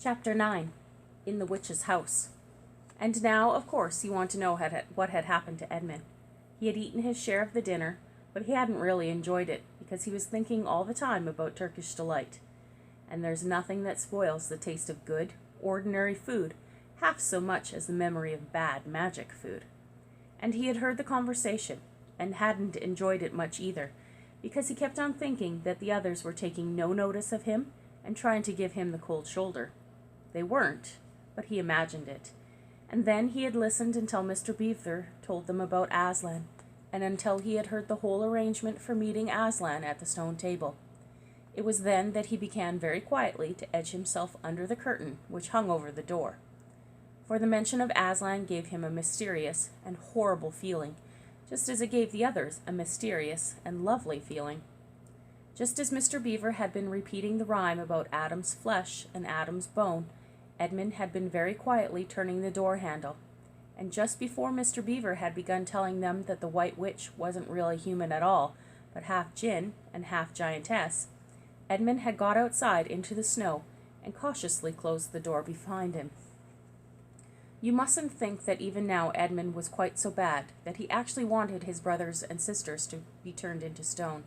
Chapter 9. In the Witch's House. And now, of course, you want to know what had happened to Edmund. He had eaten his share of the dinner, but he hadn't really enjoyed it, because he was thinking all the time about Turkish delight. And there's nothing that spoils the taste of good, ordinary food half so much as the memory of bad magic food. And he had heard the conversation, and hadn't enjoyed it much either, because he kept on thinking that the others were taking no notice of him and trying to give him the cold shoulder. They weren't, but he imagined it. And then he had listened until Mr. Beaver told them about Aslan, and until he had heard the whole arrangement for meeting Aslan at the stone table. It was then that he began very quietly to edge himself under the curtain which hung over the door. For the mention of Aslan gave him a mysterious and horrible feeling, just as it gave the others a mysterious and lovely feeling. Just as Mr. Beaver had been repeating the rhyme about Adam's flesh and Adam's bone, Edmund had been very quietly turning the door handle, and just before Mr. Beaver had begun telling them that the White Witch wasn't really human at all, but half Djinn and half giantess, Edmund had got outside into the snow and cautiously closed the door behind him. You mustn't think that even now Edmund was quite so bad that he actually wanted his brothers and sisters to be turned into stone.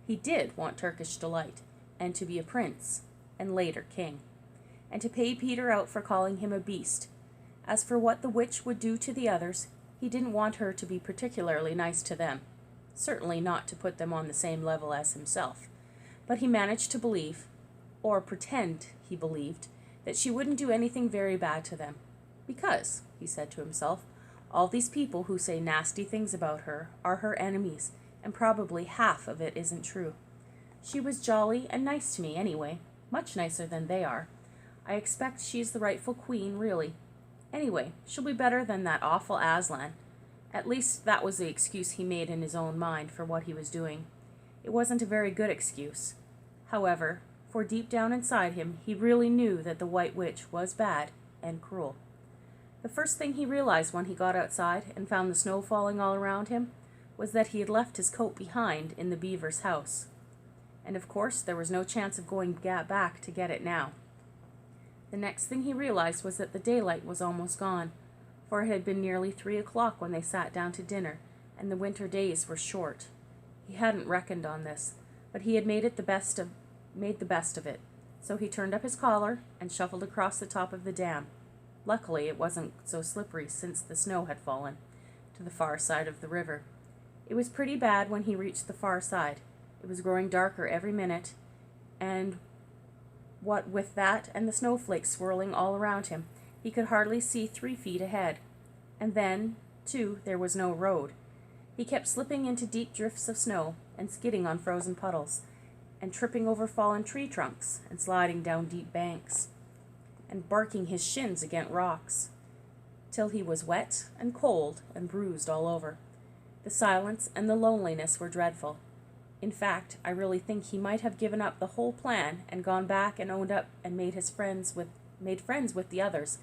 He did want Turkish delight, and to be a prince, and later king, and to pay Peter out for calling him a beast. As for what the witch would do to the others, he didn't want her to be particularly nice to them, certainly not to put them on the same level as himself. But he managed to believe, or pretend he believed, that she wouldn't do anything very bad to them. Because, he said to himself, all these people who say nasty things about her are her enemies, and probably half of it isn't true. She was jolly and nice to me anyway, much nicer than they are. I expect she's the rightful queen, really. Anyway, she'll be better than that awful Aslan. At least that was the excuse he made in his own mind for what he was doing. It wasn't a very good excuse, however, for deep down inside him he really knew that the White Witch was bad and cruel. The first thing he realized when he got outside and found the snow falling all around him was that he had left his coat behind in the beaver's house. And of course there was no chance of going back to get it now. The next thing he realized was that the daylight was almost gone, for it had been nearly 3 o'clock when they sat down to dinner, and the winter days were short. He hadn't reckoned on this, but he had made the best of it, so he turned up his collar and shuffled across the top of the dam. Luckily it wasn't so slippery since the snow had fallen, to the far side of the river. It was pretty bad when he reached the far side. It was growing darker every minute, and what with that and the snowflakes swirling all around him, he could hardly see 3 feet ahead. And then, too, there was no road. He kept slipping into deep drifts of snow, and skidding on frozen puddles, and tripping over fallen tree trunks, and sliding down deep banks, and barking his shins against rocks, till he was wet and cold and bruised all over. The silence and the loneliness were dreadful. In fact, I really think he might have given up the whole plan and gone back and owned up and made friends with the others,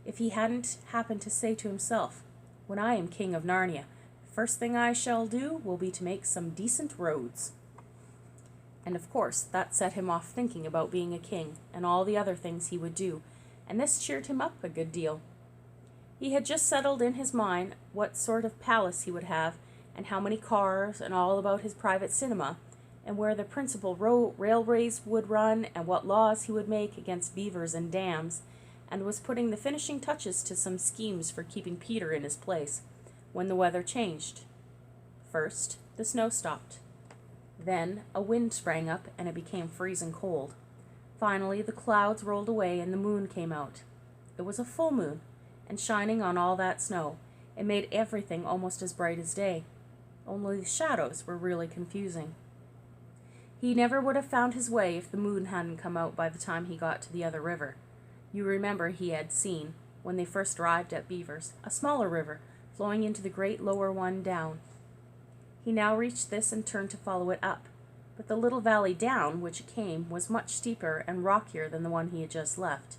if he hadn't happened to say to himself, "When I am king of Narnia, the first thing I shall do will be to make some decent roads." And of course that set him off thinking about being a king and all the other things he would do, and this cheered him up a good deal. He had just settled in his mind what sort of palace he would have, and how many cars, and all about his private cinema, and where the principal railways would run, and what laws he would make against beavers and dams, and was putting the finishing touches to some schemes for keeping Peter in his place, when the weather changed. First, the snow stopped. Then a wind sprang up, and it became freezing cold. Finally, the clouds rolled away, and the moon came out. It was a full moon, and shining on all that snow, it made everything almost as bright as day. Only the shadows were really confusing. He never would have found his way if the moon hadn't come out by the time he got to the other river. You remember he had seen, when they first arrived at Beaver's, a smaller river flowing into the great lower one down. He now reached this and turned to follow it up, but the little valley down which it came was much steeper and rockier than the one he had just left,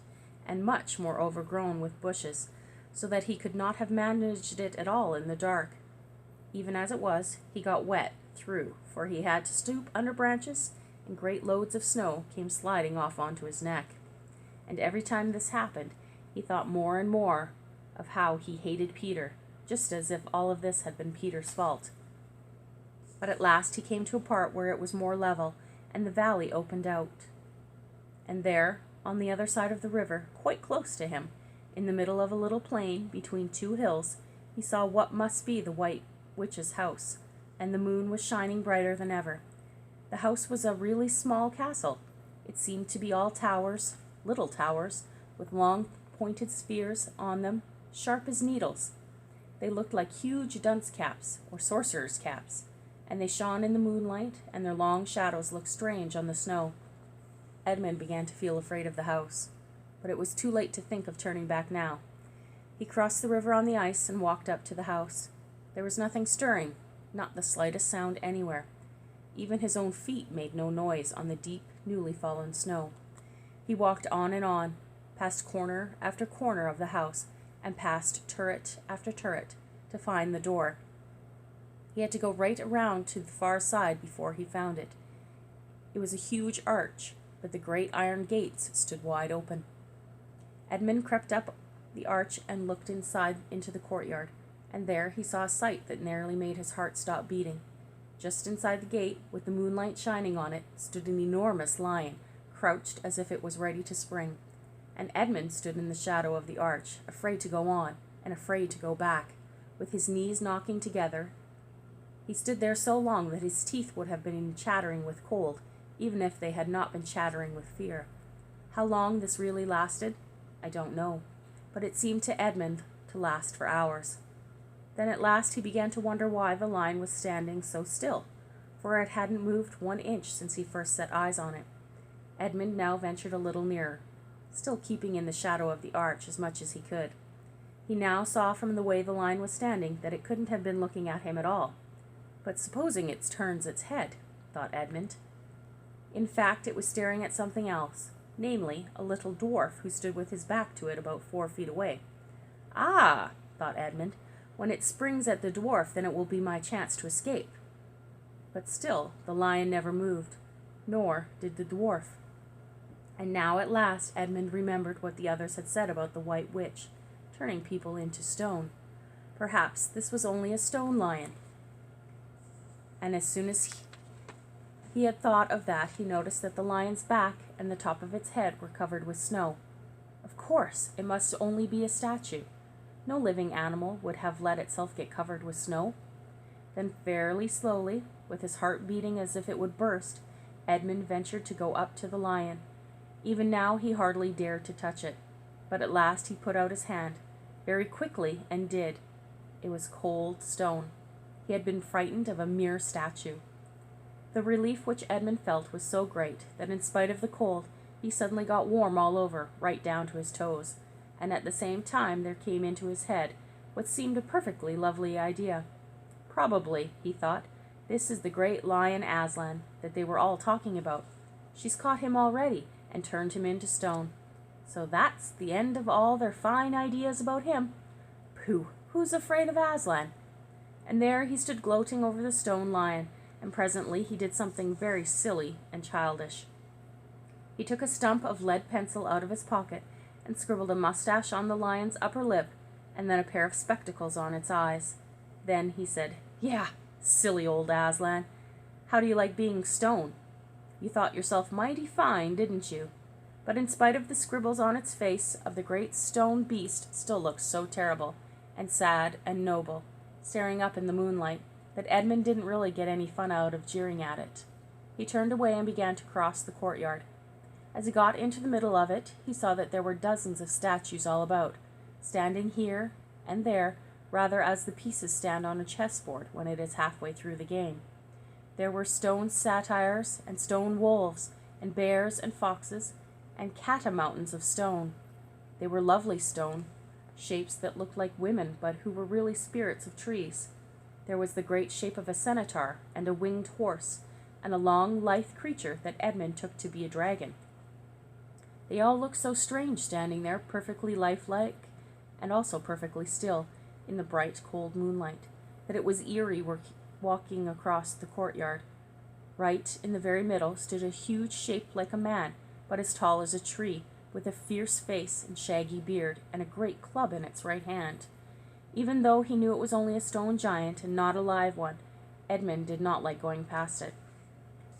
and much more overgrown with bushes, so that he could not have managed it at all in the dark. Even as it was, he got wet through, for he had to stoop under branches, and great loads of snow came sliding off onto his neck. and every time this happened, he thought more and more of how he hated Peter, just as if all of this had been Peter's fault. But at last he came to a part where it was more level, and the valley opened out. And there, on the other side of the river, quite close to him, in the middle of a little plain between two hills, he saw what must be the White Witch's house, and the moon was shining brighter than ever. The house was a really small castle. It seemed to be all towers, little towers, with long pointed spheres on them, sharp as needles. They looked like huge dunce caps, or sorcerers' caps, and they shone in the moonlight, and their long shadows looked strange on the snow. Edmund began to feel afraid of the house, but it was too late to think of turning back now. He crossed the river on the ice and walked up to the house. There was nothing stirring, not the slightest sound anywhere. Even his own feet made no noise on the deep, newly fallen snow. He walked on, past corner after corner of the house, and past turret after turret, to find the door. He had to go right around to the far side before he found it. It was a huge arch, but the great iron gates stood wide open. Edmund crept up the arch and looked inside into the courtyard, and there he saw a sight that nearly made his heart stop beating. Just inside the gate, with the moonlight shining on it, stood an enormous lion, crouched as if it was ready to spring. And Edmund stood in the shadow of the arch, afraid to go on, and afraid to go back, with his knees knocking together. He stood there so long that his teeth would have been chattering with cold, even if they had not been chattering with fear. How long this really lasted, I don't know, but it seemed to Edmund to last for hours. Then at last he began to wonder why the lion was standing so still, for it hadn't moved 1 inch since he first set eyes on it. Edmund now ventured a little nearer, still keeping in the shadow of the arch as much as he could. He now saw from the way the lion was standing that it couldn't have been looking at him at all. But supposing it turns its head, thought Edmund. In fact, it was staring at something else, namely, a little dwarf who stood with his back to it about 4 feet away. Ah, thought Edmund, when it springs at the dwarf, then it will be my chance to escape. But still, the lion never moved, nor did the dwarf. And now at last Edmund remembered what the others had said about the White Witch, turning people into stone. Perhaps this was only a stone lion. And as soon as he had thought of that, he noticed that the lion's back and the top of its head were covered with snow. Of course, it must only be a statue. No living animal would have let itself get covered with snow. Then fairly slowly, with his heart beating as if it would burst, Edmund ventured to go up to the lion. Even now he hardly dared to touch it, but at last he put out his hand, very quickly, and did. It was cold stone. He had been frightened of a mere statue. The relief which Edmund felt was so great that in spite of the cold, he suddenly got warm all over, right down to his toes, and at the same time there came into his head what seemed a perfectly lovely idea. Probably, he thought, this is the great lion Aslan that they were all talking about. She's caught him already and turned him into stone. So that's the end of all their fine ideas about him. Pooh, who's afraid of Aslan? And there he stood gloating over the stone lion, and presently he did something very silly and childish. He took a stump of lead pencil out of his pocket and scribbled a mustache on the lion's upper lip, and then a pair of spectacles on its eyes. Then he said, "Yeah, silly old Aslan. How do you like being stone? You thought yourself mighty fine, didn't you?" But in spite of the scribbles on its face, of the great stone beast still looked so terrible, and sad and noble, staring up in the moonlight, that Edmund didn't really get any fun out of jeering at it. He turned away and began to cross the courtyard. As he got into the middle of it, he saw that there were dozens of statues all about, standing here and there, rather as the pieces stand on a chessboard when it is halfway through the game. There were stone satyrs and stone wolves and bears and foxes and catamountains of stone. They were lovely stone, shapes that looked like women but who were really spirits of trees. There was the great shape of a centaur and a winged horse, and a long, lithe creature that Edmund took to be a dragon. They all looked so strange standing there, perfectly lifelike and also perfectly still in the bright, cold moonlight, that it was eerie walking across the courtyard. Right in the very middle stood a huge shape like a man, but as tall as a tree, with a fierce face and shaggy beard, and a great club in its right hand. Even though he knew it was only a stone giant and not a live one, Edmund did not like going past it.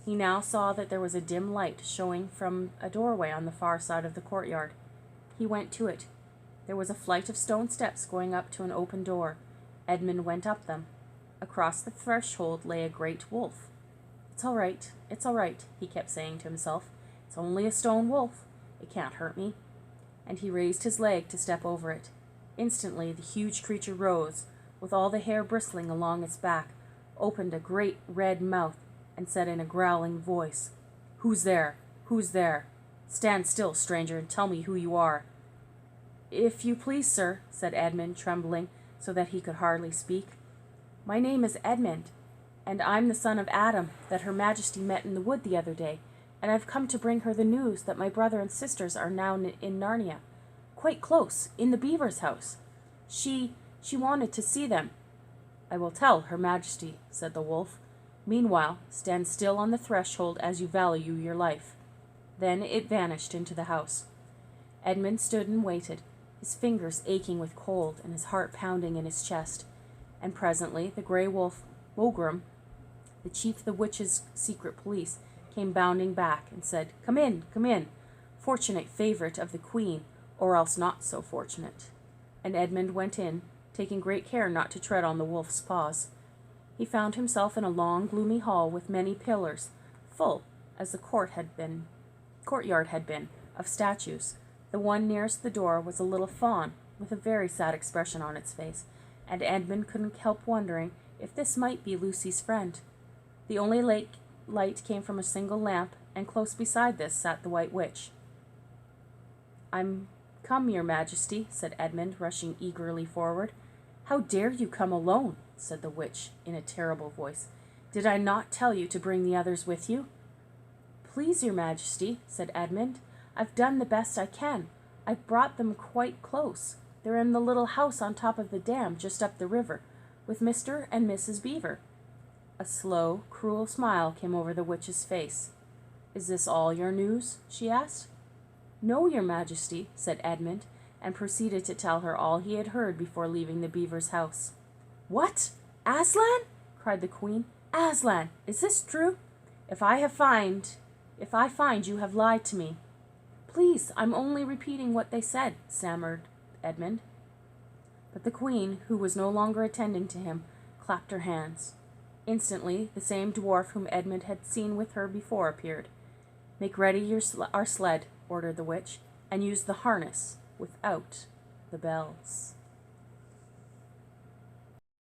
He now saw that there was a dim light showing from a doorway on the far side of the courtyard. He went to it. There was a flight of stone steps going up to an open door. Edmund went up them. Across the threshold lay a great wolf. It's all right, he kept saying to himself. It's only a stone wolf. It can't hurt me. And he raised his leg to step over it. Instantly the huge creature rose, with all the hair bristling along its back, opened a great red mouth, and said in a growling voice, "Who's there? Who's there? Stand still, stranger, and tell me who you are." "If you please, sir," said Edmund, trembling so that he could hardly speak. "My name is Edmund, and I'm the son of Adam that Her Majesty met in the wood the other day, and I've come to bring her the news that my brother and sisters are now in Narnia, quite close, in the beaver's house. She wanted to see them." "I will tell Her Majesty," said the wolf. "Meanwhile, stand still on the threshold as you value your life." Then it vanished into the house. Edmund stood and waited, his fingers aching with cold and his heart pounding in his chest. And presently the grey wolf, Wogrum, the chief of the witches' secret police, came bounding back and said, come in, fortunate favourite of the queen, or else not so fortunate." And Edmund went in, taking great care not to tread on the wolf's paws. He found himself in a long, gloomy hall with many pillars, full, as the courtyard had been, of statues. The one nearest the door was a little fawn, with a very sad expression on its face, and Edmund couldn't help wondering if this might be Lucy's friend. The only light came from a single lamp, and close beside this sat the White Witch. "I'm come, your Majesty," said Edmund, rushing eagerly forward. "How dare you come alone?" said the witch in a terrible voice. "Did I not tell you to bring the others with you?" "Please, your Majesty," said Edmund, "I've done the best I can. I've brought them quite close. They're in the little house on top of the dam just up the river, with Mr. and Mrs. Beaver." A slow, cruel smile came over the witch's face. "Is this all your news?" she asked. "No, your Majesty," said Edmund, and proceeded to tell her all he had heard before leaving the beaver's house. "What? Aslan?" cried the queen. "Aslan, is this true? If I find you have lied to me." "Please, I'm only repeating what they said," stammered Edmund. But the queen, who was no longer attending to him, clapped her hands. Instantly the same dwarf whom Edmund had seen with her before appeared. "Make ready our sled," ordered the witch, "and use the harness without the bells."